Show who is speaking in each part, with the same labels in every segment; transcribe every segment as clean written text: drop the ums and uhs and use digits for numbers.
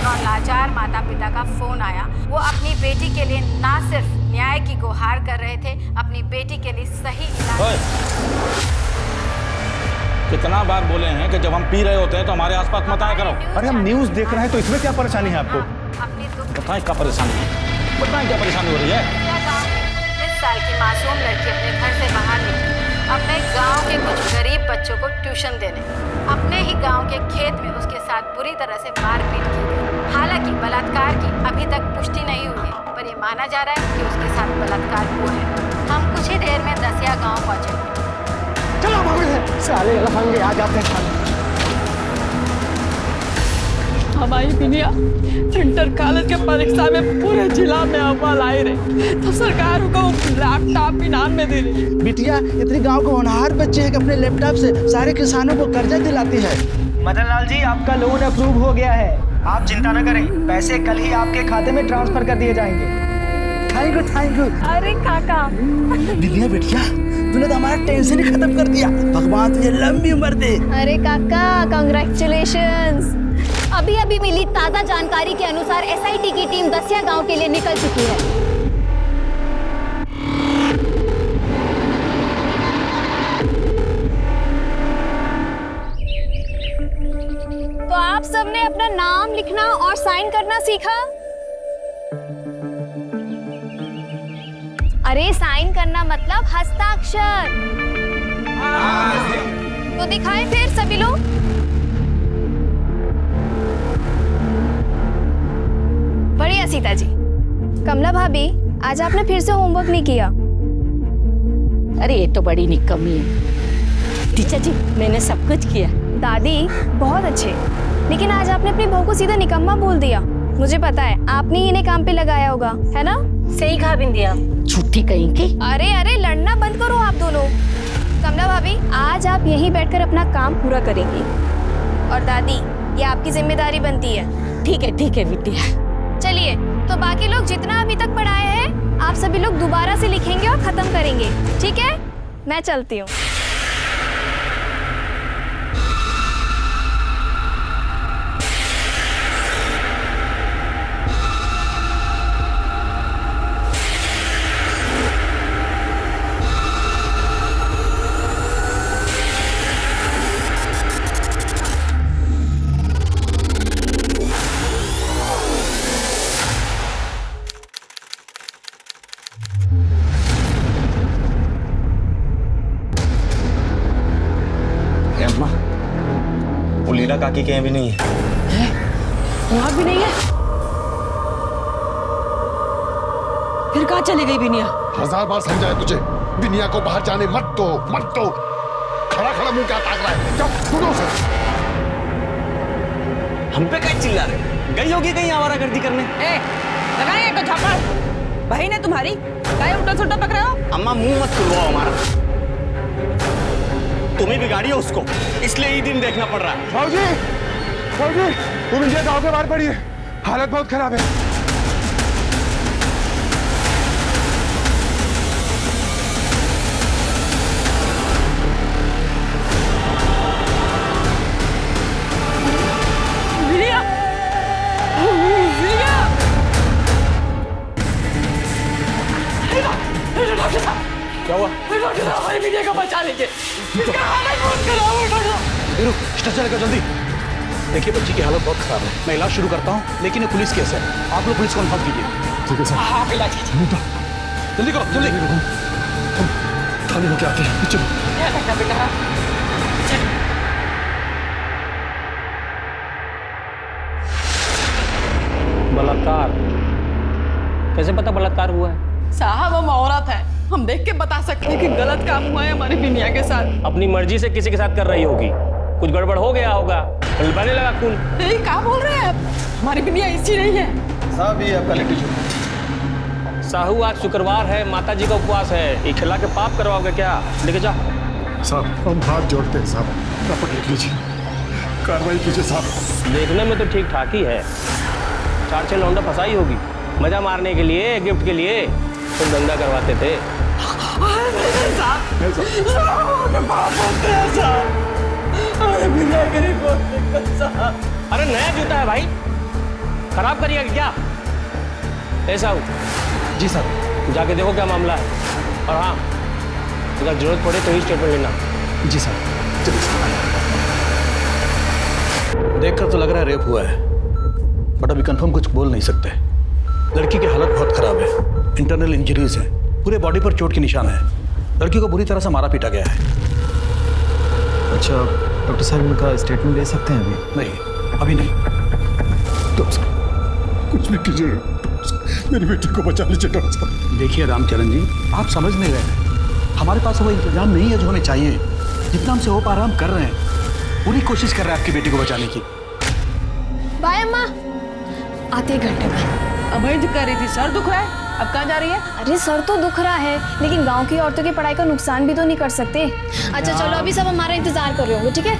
Speaker 1: और लाचार माता पिता का फोन आया। वो अपनी बेटी के लिए ना सिर्फ न्याय की गुहार कर रहे थे, अपनी बेटी के लिए सही इलाज।
Speaker 2: कितना बार बोले हैं कि जब हम पी रहे होते हैं तो हमारे आसपास मत आया करो।
Speaker 3: अरे हम न्यूज़ देख रहे हैं तो इसमें क्या परेशानी है आपको?
Speaker 1: अपनी दुख
Speaker 2: बताएं क्या परेशानी है, बताएं क्या परेशानी हो रही है।
Speaker 1: 19 साल की मासूम लड़की अपने घर से बाहर निकली, अपने गांव के कुछ गरीब बच्चों को ट्यूशन देने। अपने ही गांव के खेत में उसके साथ बुरी तरह से मारपीट की गई। हालांकि बलात्कार की अभी तक पुष्टि नहीं हुई, पर ये माना जा रहा है कि उसके साथ बलात्कार हुआ है। हम कुछ ही देर में दसिया गांव पहुंचे।
Speaker 3: चलो भागे, साले लफंगे आ जाते हैं।
Speaker 4: हमारी बिनिया इंटर कॉलेज के परीक्षा में पूरे जिला में अव्वल आई रही, तो सरकार को लैपटॉप इनाम में दे रही।
Speaker 5: बिटिया इतने गांव के होनहार बच्चे हैं कि अपने लैपटॉप से सारे किसानों को कर्जा दिलाती है।
Speaker 6: मदन लाल जी, आपका लोन अप्रूव हो गया है, आप चिंता न करें, पैसे कल ही आपके खाते में ट्रांसफर कर दिए जाएंगे।
Speaker 5: Thank you thank you.
Speaker 4: अरे काका,
Speaker 5: बिटिया बिटिया तूने तो हमारा टेंशन ही खत्म कर दिया, भगवान तुझे लंबी उम्र दे।
Speaker 7: अरे काका कांग्रेचुलेशंस। अभी अभी मिली ताज़ा जानकारी के अनुसार एसआईटी की टीम दसिया गांव के लिए निकल चुकी है। तो आप सबने अपना नाम लिखना और साइन करना सीखा? अरे साइन करना मतलब हस्ताक्षर। तो दिखाएं फिर सभी लोग। बढ़िया सीता जी। कमला भाभी, आज आपने फिर से होमवर्क नहीं किया।
Speaker 8: अरे ये तो बड़ी निकम्मी है। टीचर जी मैंने सब कुछ किया।
Speaker 7: दादी बहुत अच्छे, लेकिन आज आपने अपनी बहू को सीधा निकम्मा बोल दिया। मुझे पता है आपने ही इन्हें काम पे लगाया होगा, है ना?
Speaker 8: सही कहा बिंदिया, छुट्टी कहीं की।
Speaker 7: अरे अरे लड़ना बंद करो आप दोनों। कमला भाभी, आज आप यहीं बैठकर अपना काम पूरा करेंगी, और दादी ये आपकी जिम्मेदारी बनती है।
Speaker 8: ठीक है बिटिया।
Speaker 7: चलिए, तो बाकी लोग जितना अभी तक पढ़ाए हैं आप सभी लोग दोबारा से लिखेंगे और खत्म करेंगे, ठीक है? मैं चलती हूँ।
Speaker 2: वो लीला काकी के यहाँ भी नहीं है।
Speaker 4: वहाँ भी नहीं है? फिर कहाँ चली गई बिनिया?
Speaker 9: 1000 बार समझाया तुझे, बिनिया को बाहर जाने मत दो, मत दो। खड़ा खड़ा मुंह क्या ताक रहा है? जाओ ढूंढो उसे।
Speaker 10: हम पे कहीं चिल्ला रहे? गई होगी कहीं आवारागर्दी करने।
Speaker 4: लगाएंगे तो झापड़। बहन है तुम्हारी, काय उल्टा सुल्टा पक रहे हो?
Speaker 10: अम्मा मुंह मत खुलवाओ हमारा। तुम्हें बिगाड़ी है उसको, इसलिए ये दिन देखना पड़ रहा है।
Speaker 9: भाऊजी, भाऊजी, तुम इंडिया गांव के बाहर पड़ी है, हालत बहुत खराब है।
Speaker 4: बिनिया, बिनिया। डॉक्टर साहब,
Speaker 2: क्या हुआ?
Speaker 4: डॉक्टर साहब, हमारी बिनिया को बचा लीजिए। इसका हालत बहुत खराब है डॉक्टर साहब।
Speaker 3: स्टेशन चलेगा जल्दी। देखिए बच्ची की हालत बहुत खराब है, मैं इलाज शुरू करता हूँ, लेकिन ये पुलिस केस है, आप लोग पुलिस को इन्फॉर्म कीजिए।
Speaker 9: ठीक है सर।
Speaker 4: हाँ, इलाज कीजिए।
Speaker 3: जल्दी करो जल्दी।
Speaker 9: हम थाने होके आते हैं, चलो।
Speaker 4: क्या करना बेटा?
Speaker 10: बलात्कार कैसे पता बलात्कार हुआ है?
Speaker 4: साहब हम औरत है, हम देख के बता सकते हैं कि गलत काम हुआ है हमारी बिनिया के साथ।
Speaker 10: अपनी मर्जी से किसी के साथ कर रही होगी, कुछ गड़बड़ हो गया होगा, बहने लगा खून।
Speaker 4: नहीं, क्या बोल रहे हैं आप? हमारी बिनिया ऐसी नहीं है।
Speaker 3: साहब ये आपका लिट्टी
Speaker 10: साहू आज शुक्रवार है, माता जी का उपवास है, ये खिला के पाप करवाओगे क्या? लेके जा।
Speaker 9: साहब हम हाथ जोड़ते हैं साहब, रपट लिख लीजिए, कार्रवाई कीजिए साहब।
Speaker 10: देखने में तो ठीक ठाक ही है, 4-6 लौंडा फंसाई होगी, मजा मारने के लिए, गिफ्ट के लिए तुम दंगा करवाते थे। अरे नया जूता है भाई, खराब करिएगा क्या? ऐसा हो
Speaker 3: जी सर।
Speaker 10: जाके देखो क्या मामला है, और हाँ अगर जरूरत पड़े तो ही स्टेटमेंट लेना।
Speaker 3: जी सर। देखकर तो लग रहा है रेप हुआ है, बट अभी कंफर्म कुछ बोल नहीं सकते। लड़की की हालत बहुत खराब है, इंटरनल इंजरीज है, पूरे बॉडी पर चोट के निशान है। लड़की को बुरी तरह से मारा पीटा गया है।
Speaker 6: अच्छा डॉक्टर साहब इनका स्टेटमेंट ले सकते हैं अभी?
Speaker 3: नहीं, अभी नहीं।
Speaker 9: कुछ भी कीजिए, मेरी बेटी को बचा लीजिए डॉक्टर साहब।
Speaker 3: देखिए रामचरण जी, आप समझ नहीं रहे हैं। हमारे पास वो इंतजाम नहीं है जो हमें चाहिए। जितना हमसे हो पा रहा हम कर रहे हैं, पूरी कोशिश कर रहे हैं आपकी बेटी को बचाने की।
Speaker 7: बाय अम्मा, आते एक घंटे में।
Speaker 4: अभी तो कह रही थी सर दुख रहा है, अब कहाँ जा रही है?
Speaker 7: अरे सर तो दुख रहा है, लेकिन गांव की औरतों की पढ़ाई का नुकसान भी तो नहीं कर सकते। अच्छा चलो, अभी सब हमारा इंतजार कर रहे होंगे, ठीक है?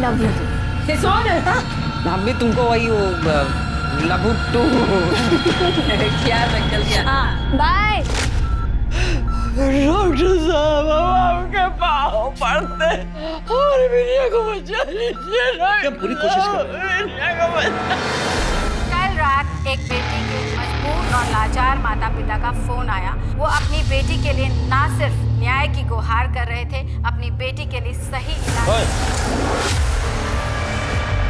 Speaker 7: Love you.
Speaker 4: हम भी तुमको वही लबुट्टू क्या रखल क्या?
Speaker 7: हाँ बाय।
Speaker 4: डॉक्टर साहब आपके पाँव पड़ते, हमारी बिटिया को बचा लीजिए।
Speaker 3: हम पूरी कोशिश कर रहे हैं।
Speaker 1: कल रात एक बेटी के मजबूर और लाचार माता पिता का फोन आया। वो अपनी बेटी के लिए ना सिर्फ न्याय की गुहार कर रहे थे, अपनी बेटी के लिए सही इलाज।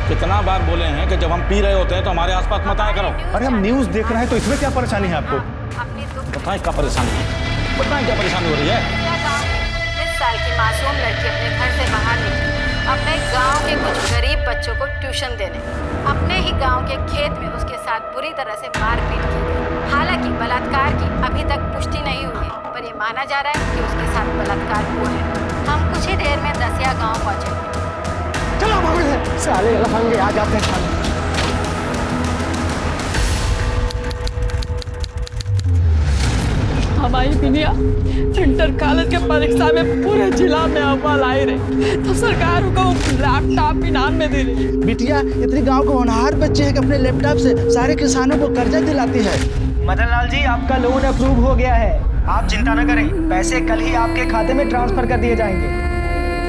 Speaker 2: कितना बार बोले हैं कि जब हम पी रहे होते हैं तो हमारे आसपास मत आया करो।
Speaker 3: अरे हम न्यूज़ देख रहे हैं तो इसमें क्या परेशानी है आपको?
Speaker 1: अपनी दुख
Speaker 2: बताएं क्या परेशानी है, बताएं क्या परेशानी हो रही है।
Speaker 1: गाँव की 19 साल की मासूम लड़की अपने घर से बाहर निकली, अपने गांव के कुछ गरीब बच्चों को ट्यूशन देने। अपने ही गांव के खेत में उसके साथ बुरी तरह से मारपीट की गई। हालांकि बलात्कार की अभी तक पुष्टि नहीं हुई है, पर ये माना जा रहा है कि उसके साथ बलात्कार हुआ है। हम कुछ ही देर में दसिया गांव पहुंचे।
Speaker 6: चलो साले लफंगे आ जाते हैं।
Speaker 4: हमारी बिटिया इंटर कॉलेज के परीक्षा में पूरे जिला में अव्वल आई रही, तो सरकार को लैपटॉप इनाम में दे रही।
Speaker 5: बिटिया इतनी गांव के होनहार बच्चे हैं कि अपने लैपटॉप से सारे किसानों को कर्जा दिलाती है।
Speaker 6: मदन लाल जी, आपका लोन अप्रूव हो गया है, आप चिंता न करें, पैसे कल ही आपके खाते में ट्रांसफर कर दिए जाएंगे।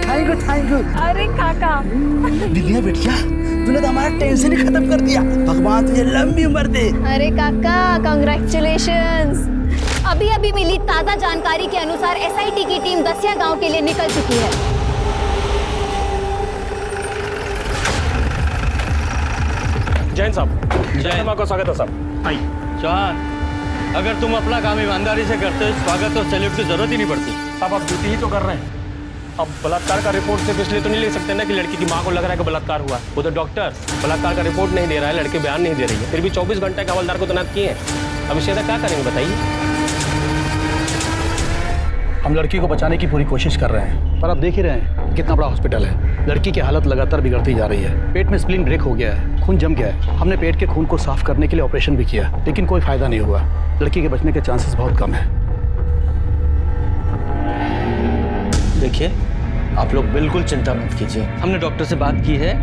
Speaker 5: Thank you thank you.
Speaker 7: अरे काका,
Speaker 5: बिटिया तूने तो हमारा टेंशन ही खत्म कर दिया। भगवान तुझे लंबी उम्र दे।
Speaker 7: अरे काका कांग्रेचुलेशंस। अभी अभी मिली ताज़ा जानकारी के अनुसार एसआईटी की टीम दसिया गांव के लिए निकल चुकी है।
Speaker 10: जैन साहब, जैन आपका स्वागत है साहब।
Speaker 11: चांद, अगर तुम अपना काम ईमानदारी से करते हो, स्वागत और सैल्यूट की जरूरत ही नहीं पड़ती।
Speaker 10: साहब आप ड्यूटी ही तो कर रहे हैं। अब बलात्कार का रिपोर्ट सिर्फ इसलिए तो नहीं ले सकते ना कि लड़की की माँ को लग रहा है कि बलात्कार हुआ। वो तो डॉक्टर बलात्कार का रिपोर्ट नहीं दे रहा है, लड़के बयान नहीं दे रही है, फिर भी 24 घंटे का हवलदार को तैनात किए हैं। अब इसे क्या करेंगे बताइए?
Speaker 3: हम लड़की को बचाने की पूरी कोशिश कर रहे हैं, पर आप देख ही रहे हैं कितना बड़ा हॉस्पिटल है। लड़की की हालत लगातार बिगड़ती जा रही है। पेट में स्प्लीन ब्रेक हो गया है, खून जम गया है। हमने पेट के खून को साफ करने के लिए ऑपरेशन भी किया, लेकिन कोई फायदा नहीं हुआ। लड़की के बचने के चांसेस बहुत कम है।
Speaker 11: देखिए, आप लोग बिल्कुल चिंता मत कीजिए, हमने डॉक्टर से बात की है।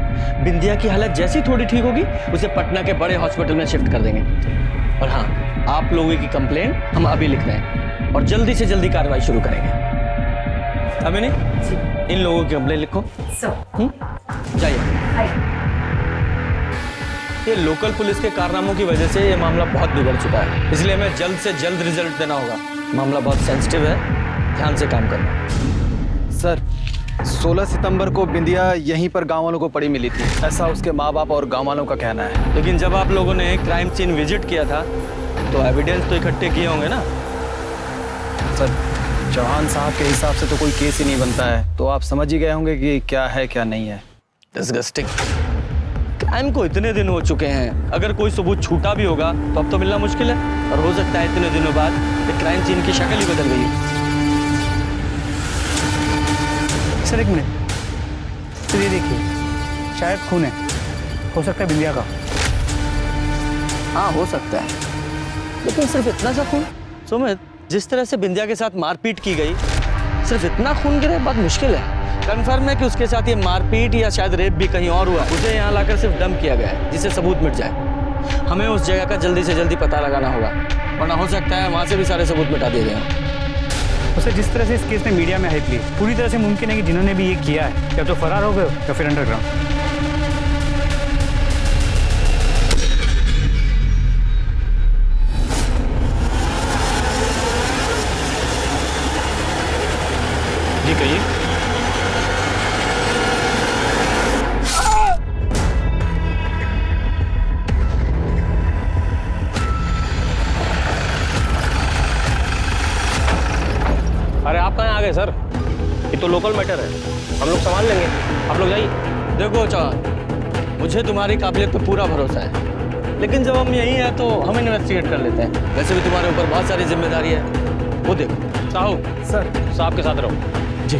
Speaker 11: बिंदिया की हालत जैसी थोड़ी ठीक होगी, उसे पटना के बड़े हॉस्पिटल में शिफ्ट कर देंगे। और हाँ, आप लोगों की कंप्लेंट हम अभी लिख रहे हैं और जल्दी से जल्दी कार्रवाई शुरू करेंगे। अभी नहीं, इन लोगों की कंप्लेंट लिखो। जाइए। ये लोकल पुलिस के कारनामों की वजह से ये मामला बहुत बिगड़ चुका है, इसलिए हमें जल्द से जल्द रिजल्ट देना होगा। मामला बहुत सेंसिटिव है, ध्यान से काम करना।
Speaker 6: सर, 16 सितंबर को बिंदिया यहीं पर गांव वालों को पड़ी मिली थी, ऐसा उसके माँ बाप और गांव वालों का कहना है।
Speaker 11: लेकिन जब आप लोगों ने क्राइम सीन विजिट किया था तो एविडेंस तो इकट्ठे किए होंगे ना?
Speaker 6: सर, चौहान साहब के हिसाब से तो कोई केस ही नहीं बनता है, तो आप समझ ही गए होंगे कि क्या है क्या नहीं है।
Speaker 11: डिस्गस्टिंग। क्राइम को इतने दिन हो चुके हैं, अगर कोई सबूत छूटा भी होगा तो अब तो मिलना मुश्किल है, और हो सकता है इतने दिनों बाद क्राइम सीन की शक्ल ही बदल गई।
Speaker 3: सर एक मिनट, तो ये देखिए, शायद खून है, हो सकता है बिंदिया का।
Speaker 11: हाँ हो सकता है, लेकिन सिर्फ इतना सा खून? सुमित, जिस तरह से बिंदिया के साथ मारपीट की गई, सिर्फ इतना खून गिरा बहुत मुश्किल है। कंफर्म है कि उसके साथ ये मारपीट या शायद रेप भी कहीं और हुआ, उसे यहाँ लाकर सिर्फ डंप किया गया है, जिससे सबूत मिट जाए। हमें उस जगह का जल्दी से जल्दी पता लगाना होगा, वरना हो सकता है वहाँ से भी सारे सबूत मिटा दिए गए।
Speaker 3: उसे जिस तरह से इस केस ने मीडिया में हाइप ली, पूरी तरह से मुमकिन है कि जिन्होंने भी ये किया है या तो फरार हो गए या फिर अंडरग्राउंड।
Speaker 10: तो लोकल मैटर है, हम लोग संभाल लेंगे, आप लोग जाइए।
Speaker 11: देखो चौहान, मुझे तुम्हारी काबिलियत पे पूरा भरोसा है, लेकिन जब हम यहीं हैं तो हम इन्वेस्टिगेट कर लेते हैं। वैसे भी तुम्हारे ऊपर बहुत सारी जिम्मेदारी है, वो देखो।
Speaker 10: साहू
Speaker 6: सर
Speaker 10: साहब के साथ रहो।
Speaker 6: जी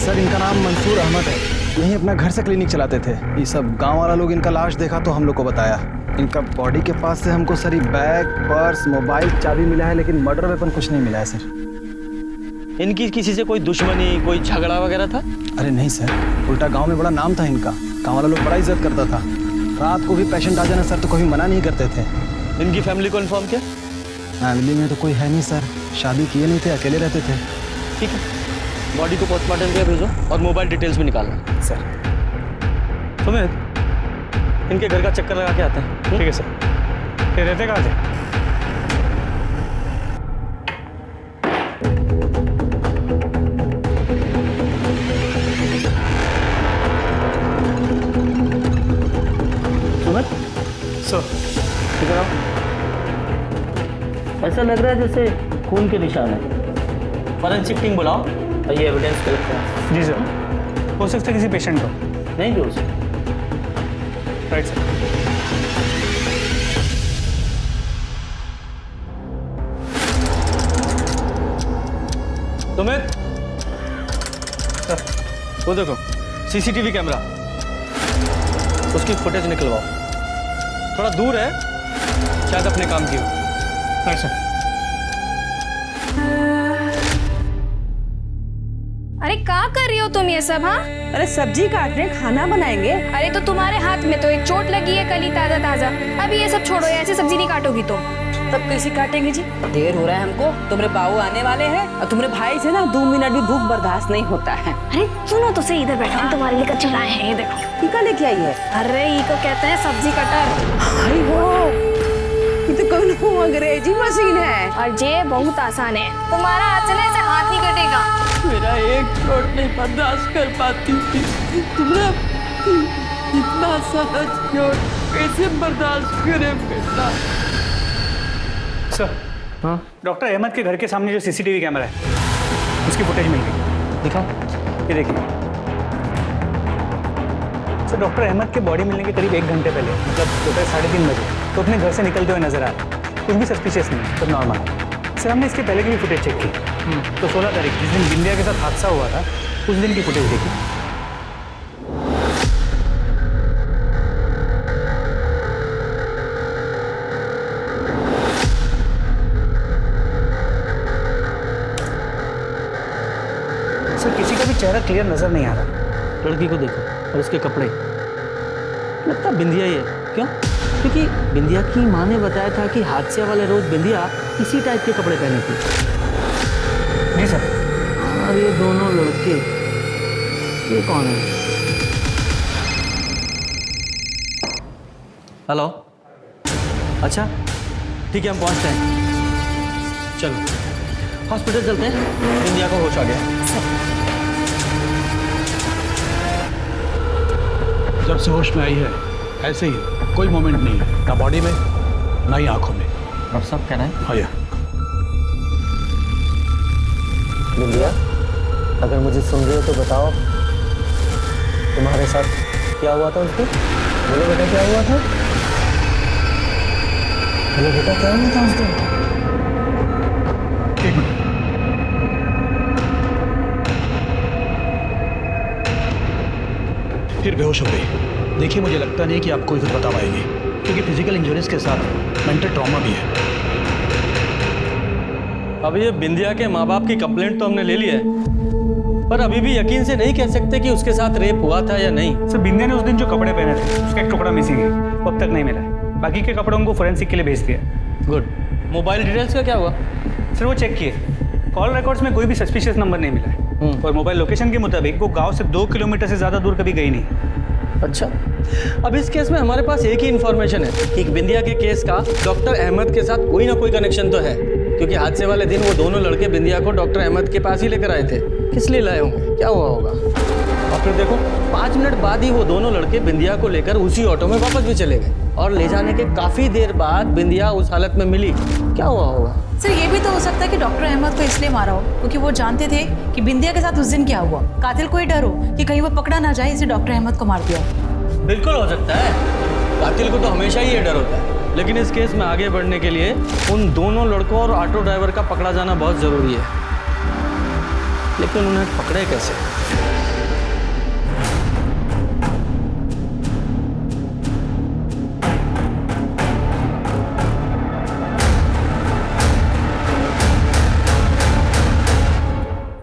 Speaker 6: सर, इनका नाम मंसूर अहमद है, यहीं अपना घर से क्लिनिक चलाते थे। ये सब गांव वाला लोग इनका लाश देखा तो हम लोग को बताया। इनका बॉडी के पास से हमको सर बैग, पर्स, मोबाइल, चाबी मिला है, लेकिन मर्डर वेपन कुछ नहीं मिला है सर।
Speaker 11: इनकी किसी से कोई दुश्मनी, कोई झगड़ा वगैरह था?
Speaker 6: अरे नहीं सर, उल्टा गांव में बड़ा नाम था इनका, गांव वाला लोग बड़ा इज्जत करता था। रात को भी पेशेंट आ जाना सर तो कभी मना नहीं करते थे।
Speaker 11: इनकी फैमिली को इन्फॉर्म किया?
Speaker 6: फैमिली में तो कोई है नहीं सर, शादी किए नहीं थे, अकेले रहते थे।
Speaker 11: ठीक है, बॉडी को पोस्टमार्टम के लिए भेजो और मोबाइल डिटेल्स भी निकालना।
Speaker 6: सर
Speaker 11: सुमित, इनके घर का चक्कर लगा के आते हैं।
Speaker 3: ठीक है सर। ये रहते कहाँ थे?
Speaker 11: सुमित
Speaker 3: सर
Speaker 11: इधर आओ। ऐसा लग रहा है जैसे खून के निशान है। फॉरेंसिक टीम बुलाओ और ये एविडेंस कलेक्ट करो।
Speaker 3: जी सर। हो सकता है किसी पेशेंट को।
Speaker 11: नहीं भी हो सकता।
Speaker 3: Right sir.
Speaker 11: सुमित
Speaker 3: सर
Speaker 11: वो देखो सीसीटीवी कैमरा, उसकी फुटेज निकलवाओ। थोड़ा दूर है, शायद अपने काम की हो।
Speaker 3: Right sir.
Speaker 7: अरे क्या कर रही हो तुम ये सब? हाँ,
Speaker 8: अरे सब्जी काट रहे, खाना बनाएंगे।
Speaker 7: अरे तो तुम्हारे हाथ में तो एक चोट लगी है, कल ही ताजा ताजा। अभी ये सब छोड़ो, ऐसे सब्जी नहीं काटोगी तुम।
Speaker 8: तब कैसे काटेंगे जी? देर हो रहा है हमको, तुम्हारे बाबू आने वाले हैं और तुम्हारे भाई से ना 2 मिनट भी भूख बर्दाश्त नहीं होता है।
Speaker 7: अरे सुनो तो सही, इधर बैठो, हम तुम्हारे लिए कच्चे लाए हैं, ये देखो।
Speaker 8: टीका लेके आई है?
Speaker 7: अरे ये को कहते हैं सब्जी कटर।
Speaker 8: हाय हो, ये तो कौन अंग्रेजी मशीन है।
Speaker 7: और ये बहुत आसान है, तुम्हारा अचले से हाथ नहीं कटेगा।
Speaker 4: मेरा एक चोट नहीं बर्दाश्त कर पाती थी, तुमने इतना सारा चोट कैसे बर्दाश्त करे बेटा?
Speaker 3: सर हाँ, डॉक्टर अहमद के घर के सामने जो सीसीटीवी कैमरा है उसकी फुटेज मिल गई।
Speaker 11: दिखाओ।
Speaker 3: ये देखिए सर, डॉक्टर अहमद के बॉडी मिलने के करीब 1 घंटे पहले, मतलब दोपहर 3:30 बजे तो अपने घर से निकलते हुए नजर आ रहा है। कुछ भी सस्पिशियस नहीं है, सब नॉर्मल। सर हमने इसके पहले की भी फुटेज चेक की, तो 16 तारीख जिस दिन बिंदिया के साथ हादसा हुआ था उस दिन की फुटेज देखी। सर किसी का भी चेहरा क्लियर नजर नहीं आ रहा।
Speaker 11: लड़की को देखो और उसके कपड़े, लगता बिंदिया ही है। क्यों? क्योंकि बिंदिया की माँ ने बताया था कि हादसे वाले रोज बिंदिया इसी टाइप के कपड़े पहने थी।
Speaker 3: जी सर।
Speaker 11: और ये दोनों लड़के, ये कौन है? हेलो, अच्छा ठीक है, हम पहुंचते हैं। चलो हॉस्पिटल चलते हैं, बिंदिया को होश आ गया।
Speaker 3: जब से होश में आई है ऐसे ही, कोई मोमेंट नहीं है, ना बॉडी में ना ही आंखों में।
Speaker 11: अब सब कह रहे हैं
Speaker 3: हाँ
Speaker 11: बिंदिया, अगर मुझे सुन रहे हो तो बताओ तुम्हारे साथ क्या हुआ था उस दिन? बोलो बेटा क्या हुआ था? बोलो बेटा क्या हुआ था उस दिन?
Speaker 3: एक मिनट। फिर बेहोश हो गई। देखिए मुझे लगता नहीं कि आप कोई कुछ बता पाएंगे, क्योंकि फिजिकल इंजरीज के साथ मेंटल ट्रॉमा भी है।
Speaker 11: अब ये बिंदिया के माँ बाप की कंप्लेंट तो हमने ले ली है, पर अभी भी यकीन से नहीं कह सकते कि उसके साथ रेप हुआ था या नहीं।
Speaker 3: सर बिंदिया ने उस दिन जो कपड़े पहने थे उसका एक टुकड़ा मिसिंग है, वो अब तक नहीं मिला है। बाकी के कपड़ों को फोरेंसिक के लिए भेज दिया।
Speaker 11: गुड। मोबाइल डिटेल्स का क्या हुआ?
Speaker 3: सर वो चेक किए, कॉल रिकॉर्ड्स में कोई भी सस्पिशियस नंबर नहीं मिला है, और मोबाइल लोकेशन के मुताबिक वो गांव से 2 किलोमीटर से ज़्यादा दूर कभी गई नहीं।
Speaker 11: अच्छा, अब इस केस में हमारे पास एक ही इन्फॉर्मेशन है कि बिंदिया के केस का डॉक्टर अहमद के साथ कोई ना कोई कनेक्शन तो है, क्योंकि हादसे वाले दिन वो दोनों लड़के बिंदिया को डॉक्टर अहमद के पास ही लेकर आए थे। किस लिए लाए होंगे, क्या हुआ होगा? और फिर देखो 5 मिनट बाद ही वो दोनों लड़के बिंदिया को लेकर उसी ऑटो में वापस भी चले गए, और ले जाने के काफी देर बाद बिंदिया उस हालत में मिली। क्या हुआ होगा?
Speaker 8: सर ये भी तो हो सकता है कि डॉक्टर अहमद को इसलिए मारा हो क्योंकि वो जानते थे कि बिंदिया के साथ उस दिन क्या हुआ। कातिल को ही डर हो कि कहीं वो पकड़ा ना जाए, इसलिए डॉक्टर अहमद को मार दिया।
Speaker 11: बिल्कुल हो सकता है, कातिल को तो हमेशा ही ये डर होता है। लेकिन इस केस में आगे बढ़ने के लिए उन दोनों लड़कों और ऑटो ड्राइवर का पकड़ा जाना बहुत जरूरी है। लेकिन उन्हें पकड़े कैसे?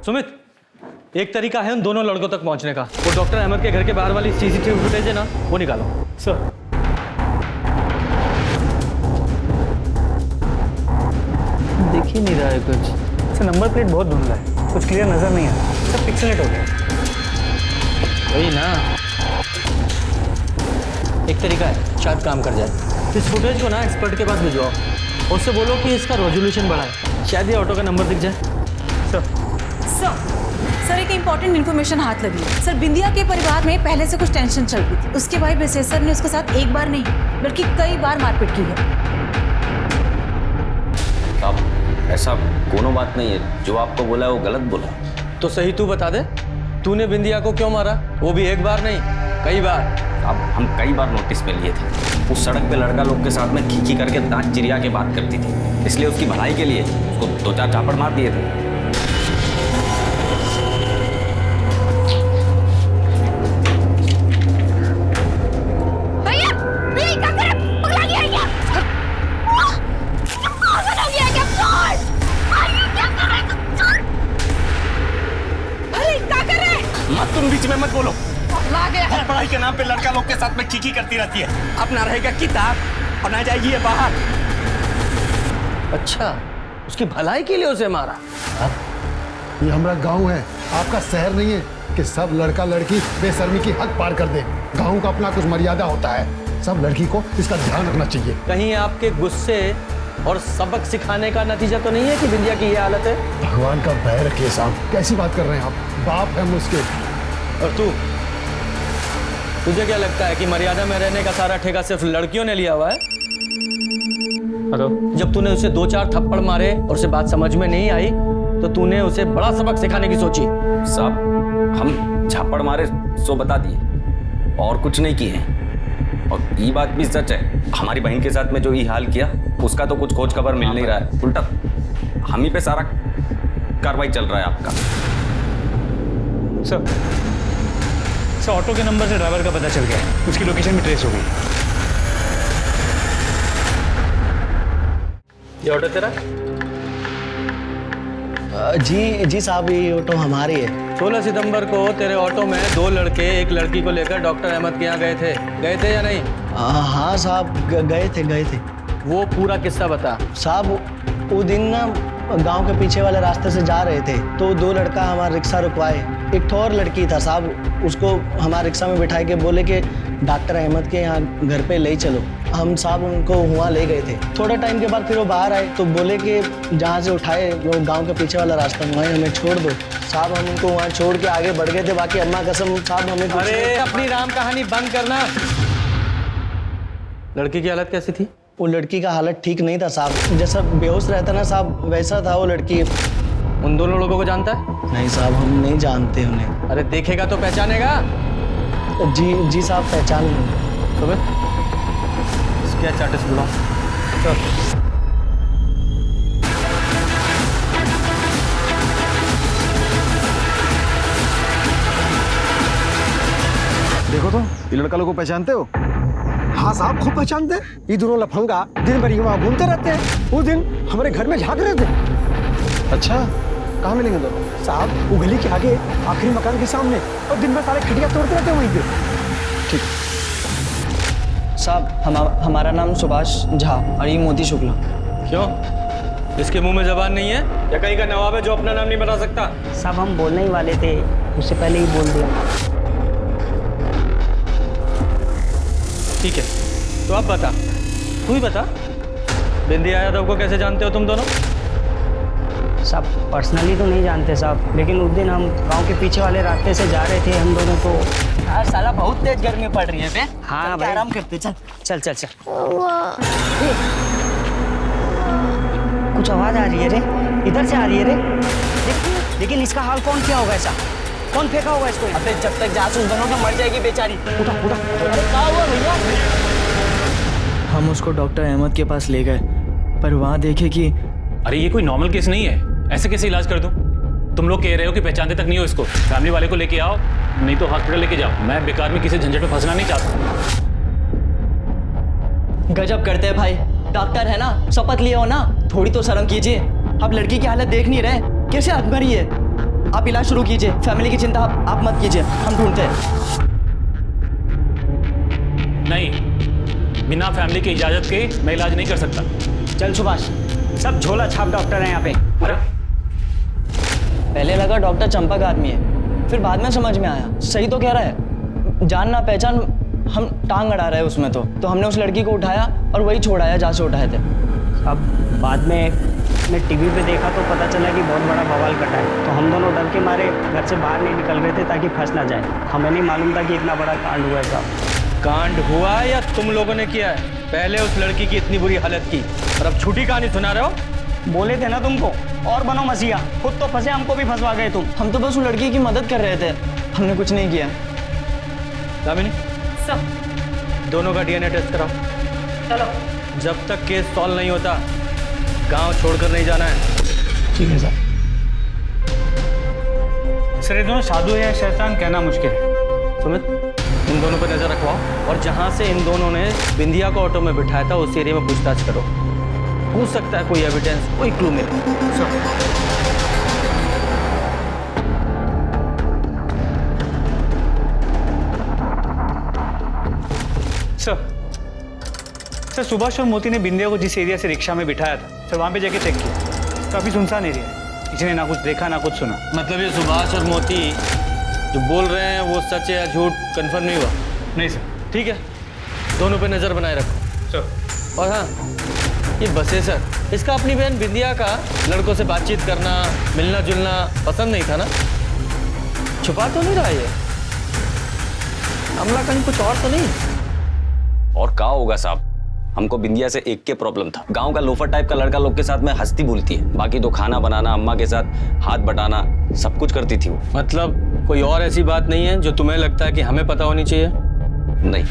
Speaker 11: सुमित, एक तरीका है उन दोनों लड़कों तक पहुंचने का। वो डॉक्टर अहमद के घर के बाहर वाली सीसीटीवी फुटेज है ना, वो निकालो।
Speaker 10: सर
Speaker 3: दिख ही नहीं रहा है कुछ। सर नंबर प्लेट बहुत धुंधला है, कुछ क्लियर नजर नहीं आ रहा। सब पिक्सेलेट हो गया।
Speaker 11: वही ना, एक तरीका है, शायद काम कर जाए। इस फुटेज को ना एक्सपर्ट के पास भिजवाओ, उससे बोलो कि इसका रेजोल्यूशन बढ़ाए, शायद ये ऑटो का नंबर दिख जाए।
Speaker 8: सर एक इम्पॉर्टेंट इन्फॉर्मेशन हाथ लगी है। सर बिंदिया के परिवार में पहले से कुछ टेंशन चल रही थी। उसके भाई बेसेसर ने उसके साथ एक बार नहीं बल्कि कई बार मारपीट की है।
Speaker 12: अब ऐसा कोनो बात नहीं है, जो आपको बोला है वो गलत बोला।
Speaker 11: तो सही तू बता दे, तूने बिंदिया को क्यों मारा? वो भी एक बार नहीं, कई बार।
Speaker 12: अब हम कई बार नोटिस पे लिए थे। उस सड़क पे लड़का लोग के साथ में खींची करके दांत चिरिया के बात करती थी, इसलिए उसकी भलाई के लिए उसको 2-4 चापड़ मार दिए थे।
Speaker 2: तुम बीच में मत बोलो। हर पढ़ाई के नाम पे लड़का लोग के साथ में खींची करती रहती है। अब ना रहेगा किताब और ना जाएगी ये बाहर।
Speaker 11: अच्छा, उसकी भलाई के लिए उसे मारा?
Speaker 9: ये हमारा गांव है, आपका शहर नहीं है कि सब लड़का लड़की बेशर्मी की हद पार कर दे। गांव का अपना कुछ मर्यादा होता है, सब लड़की को इसका ध्यान रखना चाहिए।
Speaker 11: कहीं आपके गुस्से और सबक सिखाने का नतीजा तो नहीं है कि बिंदिया की ये हालत है?
Speaker 9: भगवान का भय रखिए साहब, कैसी बात कर रहे हैं आप? बाप है मुझके।
Speaker 11: और तुझे क्या लगता है कि मर्यादा में रहने का सारा ठेका सिर्फ लड़कियों ने लिया हुआ है?
Speaker 10: हेलो,
Speaker 11: जब तूने उसे 2-4 थप्पड़ मारे और उसे बात समझ में नहीं आई तो तूने उसे बड़ा सबक सिखाने की सोची।
Speaker 12: साहब हम झापड़ मारे सो बता दिए और कुछ नहीं किए हैं। और ये बात भी सच है, हमारी बहन के साथ में जो ये हाल किया उसका तो कुछ खोज खबर मिल नहीं रहा है। उल्टा हम ही पे सारा कार्रवाई चल रहा है आपका।
Speaker 3: सर ऑटो के नंबर से ड्राइवर का पता चल गया है, उसकी लोकेशन भी ट्रेस हो गई।
Speaker 11: ये ऑटो तेरा?
Speaker 5: जी साहब, ये ऑटो हमारी है।
Speaker 11: 16 सितंबर को तेरे ऑटो में 2 लड़के एक लड़की को लेकर डॉक्टर अहमद के यहाँ गए थे या नहीं?
Speaker 5: हाँ साहब, गए थे।
Speaker 11: वो पूरा किस्सा बता।
Speaker 5: साहब वो दिन ना गांव के पीछे वाले रास्ते से जा रहे थे तो 2 लड़का हमारा रिक्शा रुकवाए। एक और लड़की था साहब, उसको हमारे रिक्शा में बिठाए के बोले कि डॉक्टर अहमद के यहाँ घर पे ले चलो। हम साहब उनको वहाँ ले गए थे। थोड़ा टाइम के बाद फिर वो बाहर आए तो बोले कि जहाँ से उठाए वो गांव के पीछे वाला रास्ता, वहीं हमें छोड़ दो। साहब हम उनको वहाँ छोड़ के आगे बढ़ गए थे। बाकी अम्मा कसम साहब हमें।
Speaker 11: अरे अपनी राम कहानी बंद करना। लड़की की हालत कैसी थी?
Speaker 5: वो लड़की का हालत ठीक नहीं था साहब, जैसा बेहोश रहता ना साहब वैसा था वो लड़की।
Speaker 11: उन दोनों लोगों को जानता है?
Speaker 5: नहीं साहब, हम नहीं जानते उन्हें।
Speaker 11: अरे देखेगा तो पहचानेगा?
Speaker 5: जी साहब, पहचान लूँगा।
Speaker 11: सुबह इसके चार्टेस बुलाओ।
Speaker 6: देखो तो, ये लड़का लोग को पहचानते हो?
Speaker 13: हाँ साहब, खूब पहचानते हैं। ये दोनों लफंगा दिन भर वहाँ घूमते रहते हैं। उस दिन हमारे घर में झांक रहे थे।
Speaker 6: अच्छा, कहाँ मिलेंगे दोनों?
Speaker 13: साहब वो गली के आगे आखिरी मकान के सामने, और दिन भर सारे खटिया तोड़ते रहते हैं वहीं पे।
Speaker 6: ठीक
Speaker 5: साहब, हमारा नाम सुभाष झा और ये मोती शुक्ला।
Speaker 11: क्यों, इसके मुंह में जबान नहीं है या कहीं का नवाब है जो अपना नाम नहीं बता सकता?
Speaker 5: साहब हम बोलने ही वाले थे, उससे पहले ही बोल दिया।
Speaker 11: ठीक है, तो अब बता, तू ही बता, बिंदिया यादव को कैसे जानते हो तुम दोनों?
Speaker 5: साहब पर्सनली तो नहीं जानते साहब, लेकिन उस दिन हम गांव के पीछे वाले रास्ते से जा रहे थे हम दोनों, तो
Speaker 11: यार साला बहुत तेज गर्मी पड़ रही है बे।
Speaker 5: हाँ
Speaker 11: चल के
Speaker 5: भाई।
Speaker 11: आराम करते, चल चल चल चल। कुछ आवाज आ रही है रे, इधर से आ रही है रे। लेकिन इसका हाल कौन किया होगा ऐसा? कौन फेंका होगा इसको? अबे जब तक जासूस बनोगे मर जाएगी बेचारी। उठा उठा। अरे क्या हुआ भैया?
Speaker 5: हम उसको डॉक्टर अहमद के पास ले गए, पर वहाँ देखे कि
Speaker 10: अरे ये कोई नॉर्मल केस नहीं है, ऐसे कैसे इलाज कर दूं? तुम लोग कह रहे हो कि पहचानते तक नहीं हो इसको, फैमिली वाले को लेके आओ, नहीं तो हॉस्पिटल लेके जाओ। मैं बेकार में किसी झंझट में फंसना नहीं चाहता।
Speaker 11: गजब करते हैं भाई, डॉक्टर है ना, शपथ लिए हो ना, थोड़ी तो शर्म कीजिए। आप लड़की की हालत देख नहीं रहे, कैसे हाथ मरी है? आप इलाज शुरू कीजिए, फैमिली की चिंता आप मत कीजिए, हम ढूंढते हैं।
Speaker 10: नहीं, बिना फैमिली की इजाजत के मैं इलाज नहीं कर सकता।
Speaker 11: चल सुभाष, सब झोला छाप डॉक्टर हैं यहाँ पे।
Speaker 10: अरे
Speaker 11: पहले लगा डॉक्टर चंपक आदमी है, फिर बाद में समझ में आया सही तो कह रहा है। जान ना पहचान हम टांग अड़ा रहे उसमें तो हमने उस लड़की को उठाया और वही छोड़ाया जहाँ से उठाए थे।
Speaker 5: अब बाद में मैं टीवी पे देखा तो पता चला कि बहुत बड़ा बवाल कटा है, तो हम दोनों डर के मारे घर से बाहर नहीं निकल रहे थे ताकि फंस ना जाए। हमें नहीं मालूम था कि इतना बड़ा कांड हुआ है साहब।
Speaker 3: कांड हुआ या तुम लोगों ने किया है? पहले उस लड़की की इतनी बुरी हालत की और अब झूठी कहानी सुना रहे हो?
Speaker 5: बोले थे ना तुमको, और बनो मसीहा, खुद तो फंसे, हमको भी फंसवा गए तुम।
Speaker 11: हम तो बस उस लड़की की मदद कर रहे थे, हमने कुछ नहीं किया।
Speaker 3: दामिनी,
Speaker 8: सब
Speaker 3: दोनों का डीएनए टेस्ट कराओ।
Speaker 8: चलो।
Speaker 3: जब तक केस सॉल्व नहीं होता गांव छोड़कर नहीं जाना है।
Speaker 5: ठीक है सर।
Speaker 3: सर, ये दोनों साधु या शैतान कहना मुश्किल है। सुमित, इन दोनों पर नजर रखवाओ और जहां से इन दोनों ने बिंदिया को ऑटो में बिठाया था उस एरिया में पूछताछ करो। हो सकता है कोई एविडेंस, कोई क्लू मिले।
Speaker 14: सर, सुभाष और मोती ने बिंदिया को जिस एरिया से रिक्शा में बिठाया था, सर वहाँ पे जाके चेक किया, काफ़ी सुनसान एरिया है, किसी ने ना कुछ देखा ना कुछ सुना।
Speaker 3: मतलब ये सुभाष और मोती जो बोल रहे हैं वो सच है या झूठ कंफर्म नहीं हुआ?
Speaker 14: नहीं सर।
Speaker 3: ठीक है, दोनों पे नज़र बनाए रखो।
Speaker 14: सर।
Speaker 3: और हाँ, ये बसे सर, इसका अपनी बहन बिंदिया का लड़कों से बातचीत करना, मिलना जुलना पसंद नहीं था ना? छुपा तो नहीं रहा ये? हमला कहीं कुछ और तो नहीं?
Speaker 12: और क्या होगा साहब, हमको बिंदिया से एक के प्रॉब्लम था। गांव का लोफर टाइप का लड़का लोग के साथ में हंसती बोलती है, बाकी तो खाना बनाना, अम्मा के साथ हाथ बटाना, सब कुछ करती थी वो।
Speaker 3: मतलब कोई और ऐसी बात नहीं है जो तुम्हें लगता है कि हमें पता होनी चाहिए?
Speaker 12: नहीं।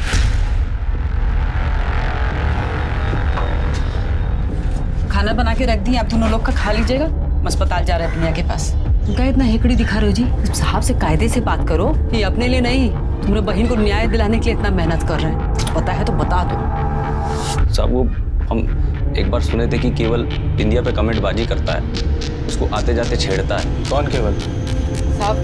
Speaker 8: खाना बना के रख दी, आप दोनों लोग का खा लीजिएगा। अस्पताल जा रहे हैं बिंदिया के पास। क्या इतना हेकड़ी दिखा रहे हो जी? साहब से कायदे से बात करो, ये अपने लिए नहीं, तुम्हारे बहन को न्याय दिलाने के लिए इतना मेहनत कर रहे हैं। कुछ पता है तो बता दो।
Speaker 12: साहब, वो हम एक बार सुने थे कि केवल बिंदिया पे कमेंटबाजी करता है, उसको आते जाते छेड़ता है।
Speaker 3: कौन केवल?
Speaker 15: साहब,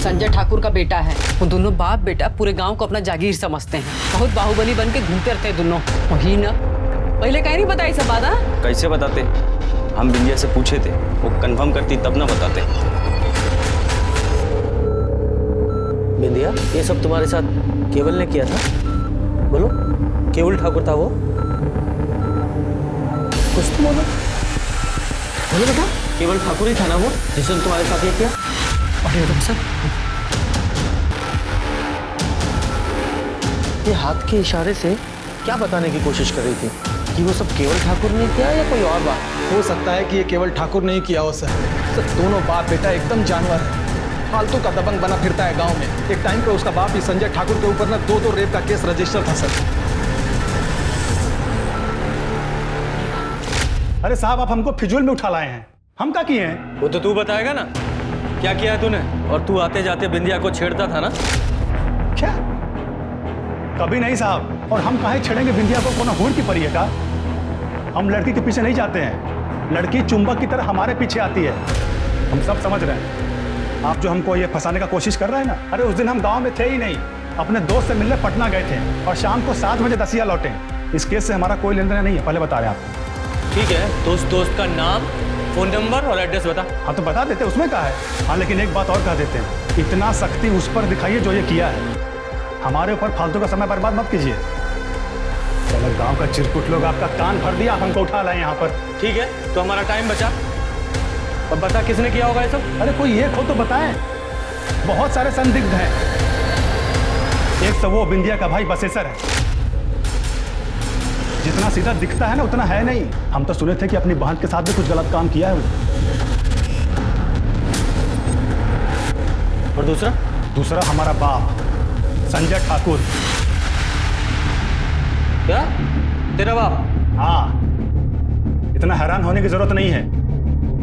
Speaker 15: संजय ठाकुर का बेटा है। वो दोनों बाप बेटा पूरे गांव को अपना जागीर समझते हैं, बहुत बाहुबली बन के घूमते रहते हैं दोनों। वही ना, पहले कहीं नहीं बताई सब बात।
Speaker 12: कैसे बताते? हम बिंदिया से पूछे थे, वो कंफर्म करती तब ना बताते।
Speaker 11: बिंदिया, ये सब तुम्हारे साथ केवल ने किया था? बोलो, केवल ठाकुर था वो? कुछ तो बोलो। बोलो बेटा, केवल ठाकुर ही था ना वो जिसने तुम्हारे साथ ये किया?
Speaker 15: अरे रुक सर,
Speaker 11: ये हाथ के इशारे से क्या बताने की कोशिश कर रही थी कि वो सब केवल ठाकुर ने किया या कोई और बात?
Speaker 6: हो सकता है कि ये केवल ठाकुर नहीं किया हो सर। दोनों बाप बेटा एकदम जानवर है, फालतू का दबंग बना फिरता है गांव में। एक टाइम पे उसका बाप ही संजय ठाकुर के ऊपर ना 2 रेप का केस रजिस्टर था सर।
Speaker 14: अरे साहब, आप हमको फिजूल में उठा लाए हैं, हम क्या किए हैं?
Speaker 3: वो तो तू बताएगा ना, क्या किया तूने? और तू आते जाते बिंदिया को छेड़ता था ना?
Speaker 14: क्या? कभी नहीं साहब, और हम काहे छेड़ेंगे बिंदिया को? कोनो हुड़ की परी है का? हम लड़की के पीछे नहीं जाते हैं, लड़की चुंबक की तरह हमारे पीछे आती है। हम सब समझ रहे हैं। आप जो हमको ये फंसाने का कोशिश कर रहे हैं ना, अरे उस दिन हम गांव में थे ही नहीं, अपने दोस्त से मिलने पटना गए थे और शाम को 7 बजे दसिया लौटे। इस केस से हमारा कोई लेन देन नहीं है, पहले बता रहे हैं आपको।
Speaker 3: ठीक है, तो उस दोस्त का नाम, फोन नंबर और एड्रेस बता।
Speaker 14: हाँ तो बता देते, उसमें क्या है। हाँ लेकिन एक बात और कह देते हैं, इतना सख्ती उस पर दिखाइए जो ये किया है, हमारे ऊपर फालतू का समय बर्बाद मत कीजिए। चलो, गांव का चिरकुट लोग आपका कान भर दिया, आप हमको उठा लाए यहाँ पर।
Speaker 3: ठीक है, तो हमारा टाइम बचा। और बता किसने किया होगा ये सब?
Speaker 14: अरे कोई एक हो तो बताएं, बहुत सारे संदिग्ध हैं। तो वो बिंदिया का भाई बसेसर है। जितना सीधा दिखता है ना उतना है नहीं। हम तो सुने थे कि अपनी बहन के साथ भी कुछ गलत काम किया है वो।
Speaker 3: और
Speaker 14: दूसरा हमारा बाप संजय ठाकुर।
Speaker 3: क्या? तेरा बाप?
Speaker 14: हाँ, इतना हैरान होने की जरूरत नहीं है।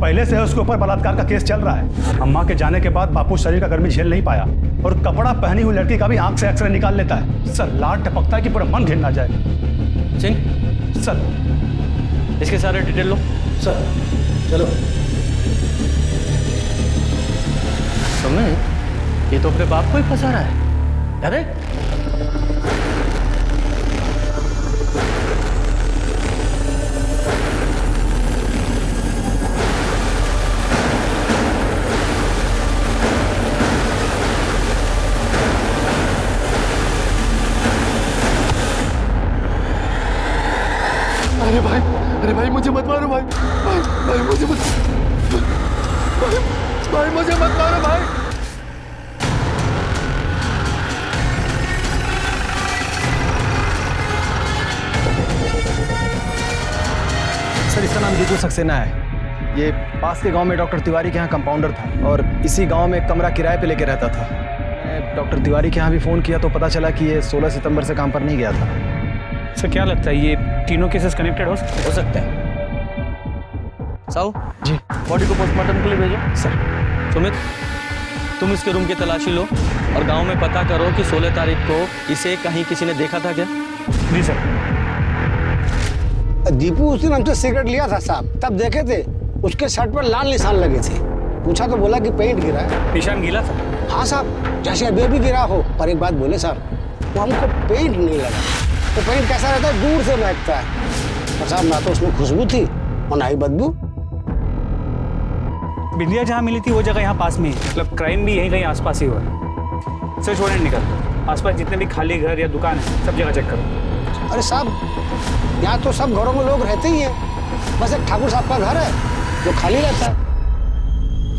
Speaker 14: पहले से उसके ऊपर बलात्कार का केस चल रहा है। अम्मा के जाने के बाद बापू शरीर का गर्मी झेल नहीं पाया और कपड़ा पहनी हुई लड़की का भी आंख से एक्सरे निकाल लेता है। सर, लाड टपकता है कि पूरा मन घिन ना जाए।
Speaker 3: सिंह,
Speaker 14: सर
Speaker 3: इसके सारे डिटेल लो।
Speaker 14: सर चलो।
Speaker 3: सुमित, ये तो अपने बाप को ही फंसा रहा है। अरे
Speaker 9: अरे भाई मुझे मत मारो भाई। भाई मुझे मत भाई मुझे मत मारो भाई।
Speaker 6: सर, इसका नाम दीपू सक्सेना है। ये पास के गांव में डॉक्टर तिवारी के यहाँ कंपाउंडर था और इसी गांव में कमरा किराए पे लेके रहता था। मैं डॉक्टर तिवारी के यहाँ भी फ़ोन किया तो पता चला कि ये 16 सितंबर से काम पर नहीं गया था।
Speaker 3: सर, क्या लगता है ये तीनों केसेस कनेक्टेड हो सकते हैं? साहू
Speaker 6: जी,
Speaker 3: बॉडी को पोस्टमार्टम के लिए भेजो।
Speaker 6: सर।
Speaker 3: सुमित, तुम इसके रूम की तलाशी लो और गांव में पता करो कि 16 तारीख को इसे कहीं किसी ने देखा था क्या?
Speaker 14: जी सर।
Speaker 13: दीपू उस दिन हमसे सिगरेट लिया था साहब, तब देखे थे उसके शर्ट पर लाल निशान लगे थे। पूछा तो बोला कि पेंट गिरा है।
Speaker 3: निशान गिला था?
Speaker 13: हाँ साहब, जैसे अभी भी गिरा हो। पर एक बात बोले साहब, वो हमको पेंट नहीं लगा। तो पेंट कैसा रहता है, दूर से महकता है। और साहब, ना तो उसमें खुशबू थी और ना ही बदबू।
Speaker 3: बिंदिया जहाँ मिली थी वो जगह यहाँ पास में, मतलब क्राइम भी यहीं कहीं आसपास ही हुआ है। सर छोड़े निकल, आसपास जितने भी खाली घर या दुकान है सब जगह चेक करो।
Speaker 13: अरे साहब, यहाँ तो सब घरों में लोग रहते ही हैं। बस एक ठाकुर साहब का घर है जो खाली रहता है।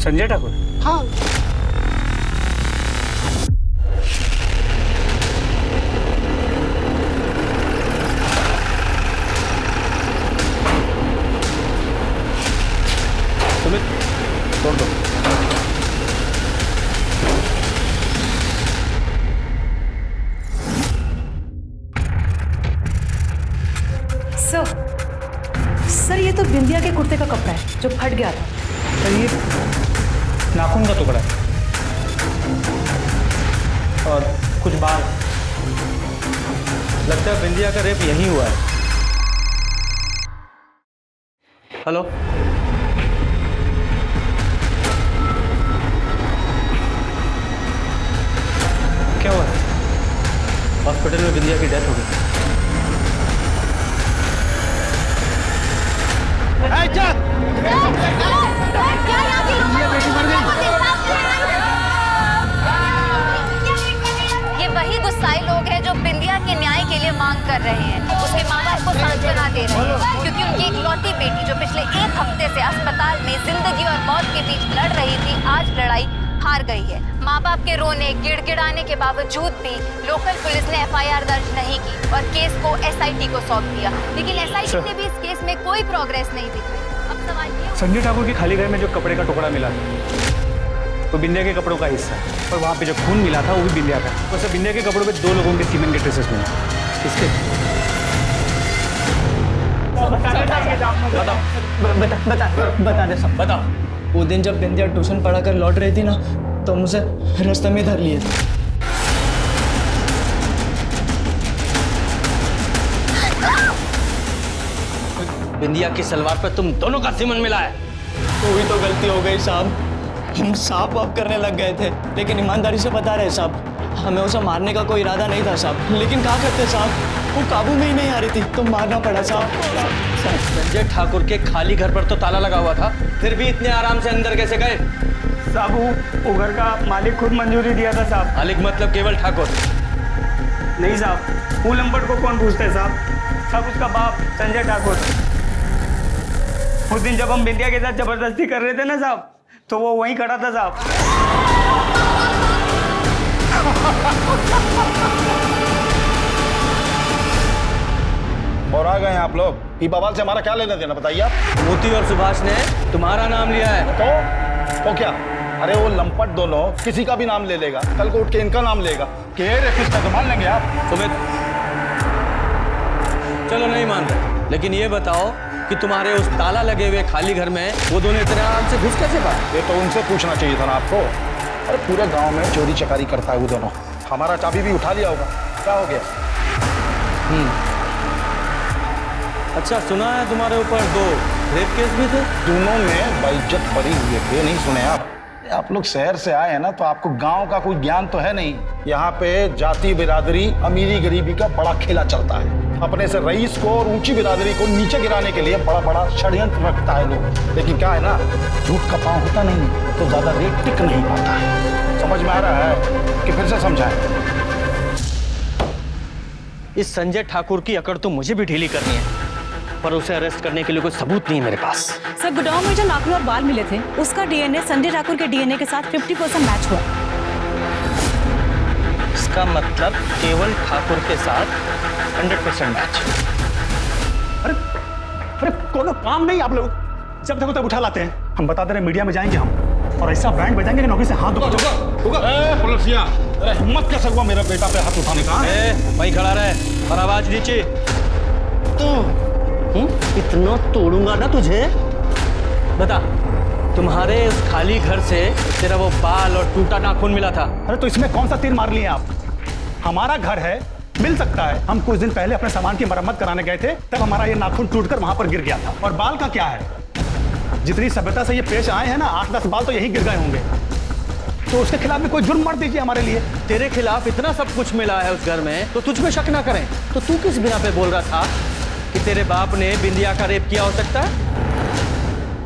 Speaker 3: संजय ठाकुर?
Speaker 13: हाँ।
Speaker 3: सुमित, तोड़ दो।
Speaker 8: सर, ये तो बिंदिया के कुर्ते का कपड़ा है जो फट गया था।
Speaker 3: सर, ये नाखून का टुकड़ा है और कुछ बाल। लगता है बिंदिया का रेप यहीं हुआ है। हेलो, क्या हुआ? हॉस्पिटल में बिंदिया की डेथ हो गई।
Speaker 1: ये वही गुस्साई लोग हैं जो बिंदिया के न्याय के लिए मांग कर रहे हैं। उसके माँ बाप को सांत्वना दे रहे हैं क्योंकि उनकी इकलौती बेटी जो पिछले 1 हफ्ते से अस्पताल में जिंदगी और मौत के बीच लड़ रही थी, आज लड़ाई हार गई है। माँ बाप के रोने गिड़गिड़ाने के बावजूद भी लोकल पुलिस ने FIR दर्ज नहीं की और केस को SIT को सौंप दिया, लेकिन SIT ने भी इस केस में कोई प्रोग्रेस नहीं दिखाई। अब सवाल ये,
Speaker 3: संजय ठाकुर के खाली घर में जो कपड़े का टुकड़ा मिला वो बिंदिया के कपड़ों का हिस्सा है और वहाँ पे जो खून मिला था वो भी बिंदिया का। वैसे बिंदिया के कपड़ों पे 2 लोगों के सीमेंट के ट्रेसेस मिले। किसके?
Speaker 5: बता दे सब।
Speaker 3: बताओ।
Speaker 5: वो दिन जब बिंदिया ट्यूशन पढ़ा कर लौट रही थी ना, तो मुझे रास्ते में धर लिए थे।
Speaker 3: बिंदिया की सलवार पे तुम दोनों का सीमेंट मिला है।
Speaker 5: वही तो गलती हो गई साहब। हम साफ वाफ करने लग गए थे, लेकिन ईमानदारी से बता रहे साहब, हमें उसे मारने का कोई इरादा नहीं था साहब। लेकिन क्या करते साहब, वो काबू में ही नहीं आ रही थी तो मारना पड़ा साहब।
Speaker 3: संजय ठाकुर के खाली घर पर तो ताला लगा हुआ था, फिर भी इतने आराम से अंदर कैसे गए?
Speaker 16: साहब, वो घर का मालिक खुद मंजूरी दिया था साहब।
Speaker 3: मालिक मतलब केवल ठाकुर?
Speaker 16: नहीं साहब, वो लंपट को कौन पूछते है साहब? सब उसका बाप संजय ठाकुर। उस दिन जब हम बिंदिया के साथ जबरदस्ती कर रहे थे ना साहब, तो वो वहीं खड़ा था साहब।
Speaker 14: गए हैं आप लोग? ये बवाल से हमारा क्या लेना देना बताइए आप?
Speaker 11: मोती और सुभाष ने तुम्हारा नाम लिया है।
Speaker 14: तो क्या? अरे वो लंपट दोनों किसी का भी नाम ले लेगा, कल को उठ के इनका नाम लेगा कि रेपिस्ट है, तो मान लेंगे आप?
Speaker 11: सुमित, चलो नहीं मान रहे, लेकिन ये बताओ कि तुम्हारे उस ताला लगे हुए खाली घर में वो दोनों इतने आराम से घुस कैसे पाए?
Speaker 14: ये तो उनसे पूछना चाहिए था ना आपको। अरे पूरे गांव में चोरी चकारी करता है वो दोनों, हमारा चाबी भी उठा लिया होगा, क्या हो गया?
Speaker 11: अच्छा, सुना है तुम्हारे ऊपर 2 रेप केस भी थे?
Speaker 14: दोनों में बेइज्जत पड़ी हुई है, ये नहीं सुने आप लोग शहर से आए हैं ना, तो आपको गांव का कोई ज्ञान तो है नहीं। यहाँ पे जाति बिरादरी, अमीरी गरीबी का बड़ा खेला चलता है। अपने से रईस को और ऊंची बिरादरी को नीचे गिराने के लिए बड़ा बड़ा षड्यंत्र रखता है लोग। लेकिन क्या है ना, झूठ का पांव होता नहीं तो ज्यादा रेट टिक नहीं पाता है। समझ में आ रहा है कि फिर से समझाएं?
Speaker 11: इस संजय ठाकुर की अकड़ तो मुझे भी ढीली करनी है, पर उसे अरेस्ट करने के लिए कोई सबूत नहीं है मेरे पास।
Speaker 17: सर, गोडाउन में जो नाखून और बाल मिले थे, उसका डीएनए संजय ठाकुर के डीएनए के साथ 50% मैच हुआ।
Speaker 11: इसका मतलब केवल ठाकुर के साथ 100% मैच।
Speaker 14: अरे कोनो काम नहीं आप लोग, जब देखो तब उठा लाते हैं। हम बता दे रहे मीडिया में जाएंगे हम, और ऐसा बैंड बजाएंगे कि नौकरी से हाथ पुलिसिया, अरे हिम्मत कैसे हुआ मेरा बेटा पे हाथ उठाने का?
Speaker 11: वहीं खड़ा रहे और आवाज नीचे। तो इतना तोड़ूंगा ना तुझे। बता, तुम्हारे उस खाली घर से तेरा वो बाल और टूटा नाखून मिला था।
Speaker 14: अरे तो इसमें कौन सा तीर मार लिए आप? हमारा घर है, मिल सकता है। हम कुछ दिन पहले अपने सामान की मरम्मत कराने गए थे, तब हमारा ये नाखून टूटकर वहां पर गिर गया था। और बाल का क्या है? जितनी सभ्यता से ये पेश आए हैं ना, 8-10 बाल तो यहीं गिर गए होंगे। तो उसके खिलाफ भी कोई जुर्म मत दीजिए हमारे लिए।
Speaker 11: तेरे खिलाफ इतना सब कुछ मिला है उस घर में, तो तुझ में शक ना करें। तो तू किस बिना पे बोल रहा था कि तेरे बाप ने बिंदिया का रेप किया हो सकता है?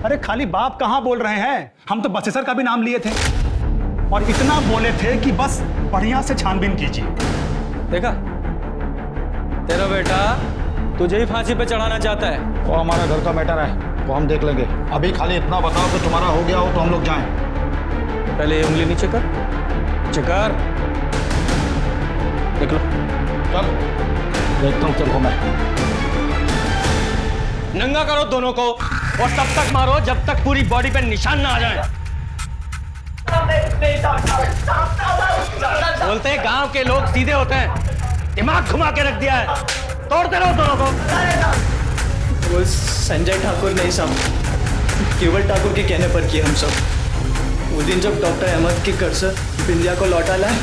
Speaker 14: अरे खाली बाप कहां बोल रहे हैं, हम तो बसेसर का भी नाम लिए थे, और इतना बोले थे कि बस बढ़िया से छानबीन कीजिए।
Speaker 11: देखा, तेरा बेटा तुझे ही फांसी पे चढ़ाना चाहता है।
Speaker 14: वो हमारा घर का मैटर है, वो हम देख लेंगे। अभी खाली इतना बताओ कि तुम्हारा हो गया हो तो हम लोग जाएं।
Speaker 11: पहले ये उंगली नीचे कर, चकर निकलो।
Speaker 14: चल देखता हूँ, चलो मैं
Speaker 11: नंगा करो दोनों को, और तब तक मारो जब तक पूरी बॉडी पे निशान ना आ जाए। बोलते हैं गांव के लोग सीधे होते हैं, दिमाग घुमा के रख दिया है। तोड़ते रहो दोनों को।
Speaker 16: वो संजय ठाकुर नहीं साहब, केवल ठाकुर के कहने पर किए हम सब। वो दिन जब डॉक्टर अहमद के घर से बिंदिया को लौटा लाए,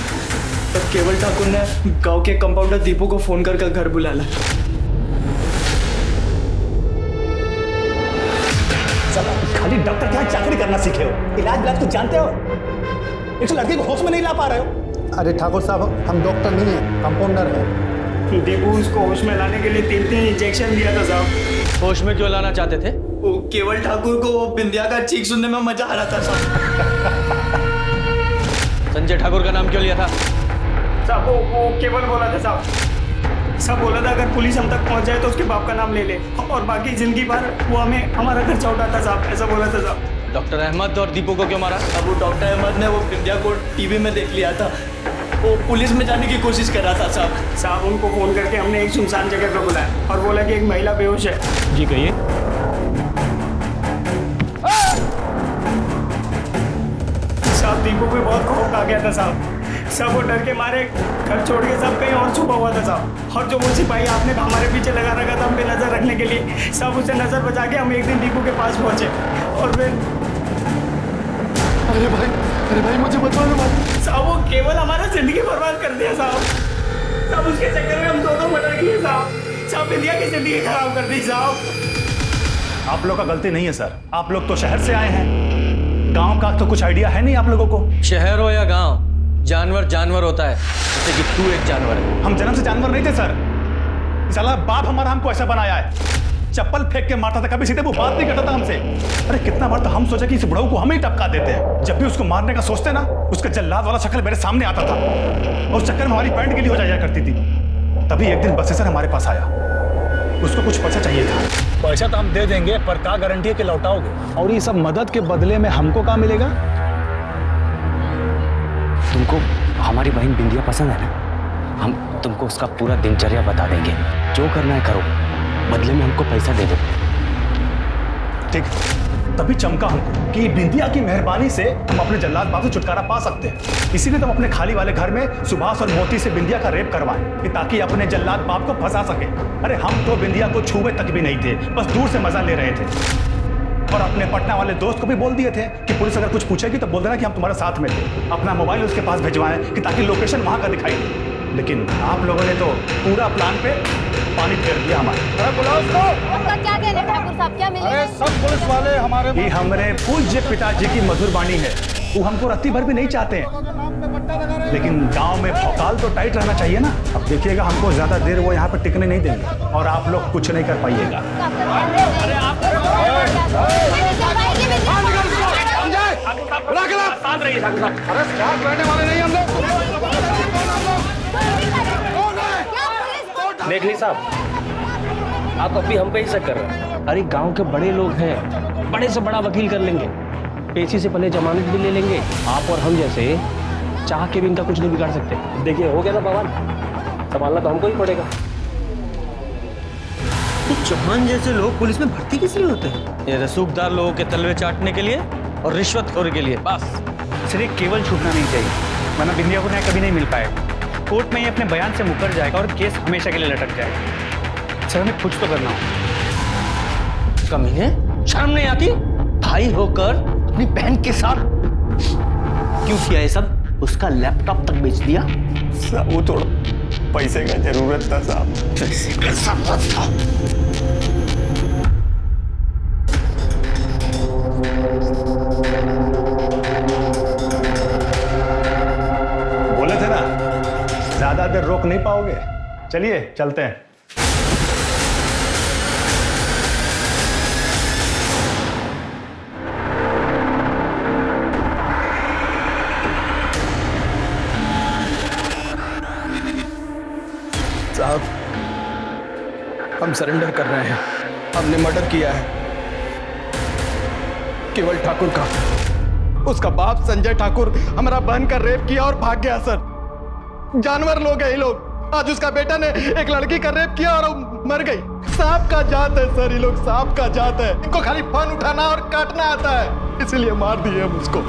Speaker 16: तब केवल ठाकुर ने गांव के कंपाउंडर दीपू को फोन कर घर बुला ला।
Speaker 14: खाली डॉक्टर क्या चाकरी करना सीखे हो, इलाज तो जानते हो। एक लड़की को होश में नहीं ला पा रहे हो। अरे ठाकुर साहब, हम डॉक्टर नहीं है, कंपाउंडर है।
Speaker 16: दीपू उसको होश में लाने के लिए 3 इंजेक्शन दिया था साहब।
Speaker 11: होश में क्यों लाना चाहते थे?
Speaker 16: वो केवल ठाकुर को वो बिंदिया का चीख सुनने में मजा आ रहा था साहब।
Speaker 11: संजय ठाकुर का नाम क्यों लिया था?
Speaker 16: साहब वो केवल बोला था साहब, सब बोला था अगर पुलिस हम तक पहुंच जाए तो उसके बाप का नाम ले ले, और बाकी जिंदगी भर वो हमें हमारा खर्चा उठाता साहब, ऐसा बोला था साहब।
Speaker 11: डॉक्टर अहमद और दीपू को क्यों मारा?
Speaker 16: अब वो डॉक्टर अहमद ने वो बिंदिया को टीवी में देख लिया था, वो पुलिस में जाने की कोशिश कर रहा था साहब। उनको फोन करके हमने एक सुनसान जगह पर बुलाया और बोला कि एक महिला बेहोश है।
Speaker 10: जी कहिए।
Speaker 16: साहब दीपू पे बहुत खौफ आ गया था साहब, सब वो डर के मारे घर छोड़ के सब कहीं और छुपा हुआ था साहब। और जो वो सिपाही आपने हमारे पीछे लगा रखा था हम पे नजर रखने के लिए, सब उसे नजर बचा के हम एक दिन दीपू के पास पहुंचे और फिर
Speaker 9: अरे भाई मुझे बता दो भाई।
Speaker 16: साहब वो केवल हमारा जिंदगी बर्बाद कर दिया साहब। सब उसके चक्कर में हम दोनों मर्डर किए साहब। बिंदिया की जिंदगी खराब कर दी साहब।
Speaker 14: आप लोग का गलती नहीं है सर, आप लोग तो शहर से आए हैं, गांव का तो कुछ आइडिया है नहीं आप लोगों को।
Speaker 11: शहर हो या गांव, जानवर जानवर होता है, जैसे कि तू एक जानवर है।
Speaker 14: हम जन्म से जानवर नहीं थे सर, साला बाप हमारा हमको ऐसा बनाया है। चप्पल फेंक के मारता था, कभी सीधे वो बात नहीं करता था हमसे। अरे कितना बार तो हम सोचा कि इस बुढ़ऊ को हम ही टपका देते हैं। जब भी उसको मारने का सोचते ना, उसका जल्लाद वाला शक्ल मेरे सामने आता था, और चक्कर में हमारी पैंट गिली हो जाया करती थी। तभी एक दिन बसेसर हमारे पास आया, उसको कुछ पैसा चाहिए था। पैसा तो हम दे देंगे, पर क्या गारंटी है कि लौटाओगे? और ये सब मदद के बदले में हमको क्या मिलेगा?
Speaker 12: तुमको हमारी बहन बिंदिया पसंद है ना? हम तुमको उसका पूरा दिनचर्या बता देंगे, जो करना है करो,
Speaker 10: बदले में हमको पैसा दे दो।
Speaker 14: ठीक, तभी चमका हमको कि बिंदिया की मेहरबानी से हम अपने जल्लाद बाप से छुटकारा पा सकते हैं। इसीलिए तुम अपने खाली वाले घर में सुभाष और मोती से बिंदिया का रेप करवाएं कि ताकि अपने जल्लाद बाप को फंसा सके। अरे हम तो बिंदिया को छुए तक भी नहीं थे, बस दूर से मजा ले रहे थे। और अपने पटना वाले दोस्त को भी बोल दिए थे कि पुलिस अगर कुछ पूछेगी तो बोल देना कि हम तुम्हारे साथ में थे। अपना मोबाइल उसके पास भिजवाएं कि ताकि लोकेशन वहां का दिखाई दे। लेकिन आप लोगों ने तो पूरा प्लान पे पानी फेर दिया हमारा। अरे बुलाओ उसको।
Speaker 1: आपका क्या कहना है ठाकुर साहब, क्या मिलेगा?
Speaker 14: अरे सब पुलिस वाले हमारे ये हमारे पूज्य पिताजी की मधुर वाणी है, वो हमको रत्ती भर भी नहीं चाहते हैं। लेकिन गांव में भौकाल तो टाइट रहना चाहिए ना। अब देखिएगा हमको ज्यादा देर वो यहाँ पर टिकने नहीं देंगे और आप लोग कुछ नहीं कर पाइएगा।
Speaker 10: देख ली साहब, आप अभी हम पे ही शक कर रहे हैं। अरे गांव के बड़े लोग हैं, बड़े से बड़ा वकील कर लेंगे, पेशी से पहले जमानत भी ले लेंगे। आप और हम जैसे चाह के भी इनका कुछ नहीं बिगाड़ सकते। देखिए हो गया ना बवाल, संभालना तो हमको ही पड़ेगा।
Speaker 11: चौहान जैसे लोग पुलिस में भर्ती किस लिए होते हैं? ये रसूखदार लोगों के तलवे चाटने के लिए और रिश्वतखोर के लिए, बस।
Speaker 14: सिर्फ केवल छूटना नहीं चाहिए, वरना बिंदिया को न्याय कभी नहीं मिल पाएगा। कोर्ट में ही अपने बयान से मुकर जाएगा और केस हमेशा के लिए लटक जाएगा। सर हमें कुछ तो करना हो।
Speaker 11: कमीने, शर्म नहीं आती? भाई होकर अपनी बहन के साथ क्यों किया ये सब? उसका लैपटॉप तक बेच दिया।
Speaker 2: साहब वो थोड़ा पैसे का जरूरत था साहब।
Speaker 11: पैसे का जरूरत था।
Speaker 14: बोले थे ना ज्यादा देर रोक नहीं पाओगे। चलिए चलते हैं।
Speaker 6: साहब हम सरेंडर कर रहे हैं। हमने मर्डर किया है केवल ठाकुर का। उसका बाप संजय ठाकुर हमारा बहन का रेप किया और भाग गया सर। जानवर लोग हैं ये लोग। आज उसका बेटा ने एक लड़की का रेप किया और मर गई। सांप का जात है सर, ये लोग सांप का जात है। इनको खाली फन उठाना और काटना आता है, इसीलिए मार दिए हम उसको।